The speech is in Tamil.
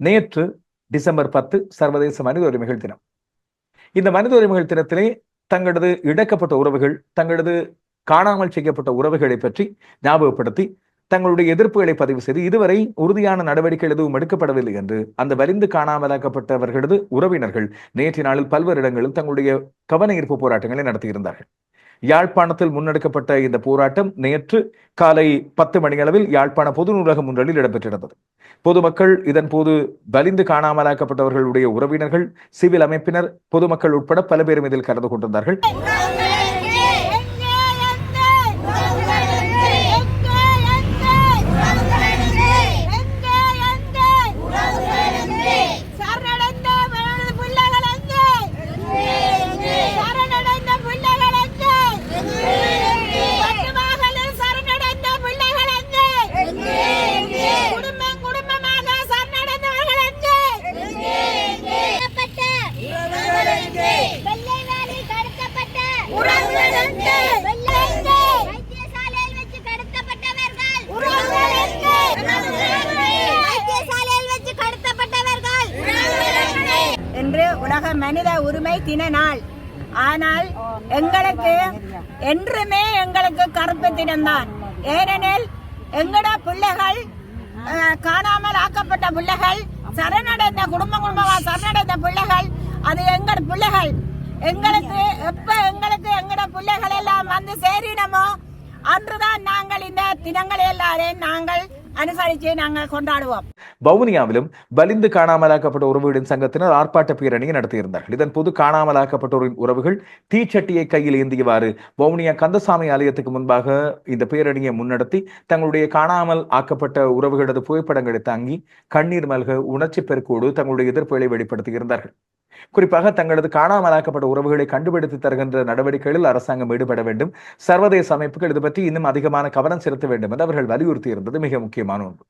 நேற்று டிசம்பர் 10 சர்வதேச மனித உரிமைகள் தினம். இந்த மனித உரிமைகள் தினத்திலே தங்களது இழக்கப்பட்ட உறவுகள், தங்களது காணாமல் செய்யப்பட்ட உறவுகளை பற்றி ஞாபகப்படுத்தி தங்களுடைய எதிர்ப்புகளை பதிவு செய்து இதுவரை உறுதியான நடவடிக்கைகள் எதுவும் எடுக்கப்படவில்லை என்று அந்த வலிந்து காணாமலாக்கப்பட்டவர்களது உறவினர்கள் நேற்றைய நாளில் பல்வேறு இடங்களில் தங்களுடைய கவன ஈர்ப்பு போராட்டங்களை நடத்தியிருந்தார்கள். யாழ்ப்பாணத்தில் முன்னெடுக்கப்பட்ட இந்த போராட்டம் நேற்று காலை 10 மணியளவில் யாழ்ப்பாண பொது நூலகம் ஒன்றில் இடம்பெற்றிருந்தது. பொதுமக்கள் இதன் போது வலிந்து காணாமலாக்கப்பட்டவர்களுடைய உறவினர்கள், சிவில் அமைப்பினர், பொதுமக்கள் உட்பட பல பேரும் இதில் கலந்து கொண்டிருந்தார்கள். இன்று உலக மனித உரிமை தின நாள். ஆனால் எங்களுக்கு என்றுமே எங்களுக்கு கருப்பு தினம்தான். ஏனெனில் எங்கட பிள்ளைகள், காணாமல் ஆக்கப்பட்ட பிள்ளைகள், சரணடைந்த குடும்பமா சரணடைந்த பிள்ளைகள், அது எங்கட பிள்ளைகள். எங்களுக்கு எப்ப எங்கட பிள்ளைகள் எல்லாம் வந்து சேரினமோ அன்றுதான் நாங்கள் இந்த தினங்களை எல்லாரையும் நாங்கள் அனுசரித்து நாங்கள் கொண்டாடுவோம். வவுனியாவிலும் வலிந்து காணாமலாக்கப்பட்ட உறவுகளின் சங்கத்தினர் ஆர்ப்பாட்ட பேரணியை நடத்தியிருந்தார்கள். இதன் போது காணாமலாக்கப்பட்டோரின் உறவுகள் தீச்சட்டியை கையில் ஏந்தியவாறு வவுனியா கந்தசாமி ஆலயத்துக்கு முன்பாக இந்த பேரணியை முன்னெடுத்தி தங்களுடைய காணாமல் ஆக்கப்பட்ட உறவுகளது புகைப்படங்களை தாங்கி கண்ணீர் மல்க உணர்ச்சி பெருக்கோடு தங்களுடைய எதிர்ப்புகளை வெளிப்படுத்தியிருந்தார்கள். குறிப்பாக தங்களது காணாமலாக்கப்பட்ட உறவுகளை கண்டுபிடித்து தருகின்ற நடவடிக்கைகளில் அரசாங்கம் ஈடுபட வேண்டும், சர்வதேச அமைப்புகள் இது பற்றி இன்னும் அதிகமான கவனம் செலுத்த வேண்டும் என்று அவர்கள் வலியுறுத்தி இருந்தது மிக முக்கியமான ஒன்று.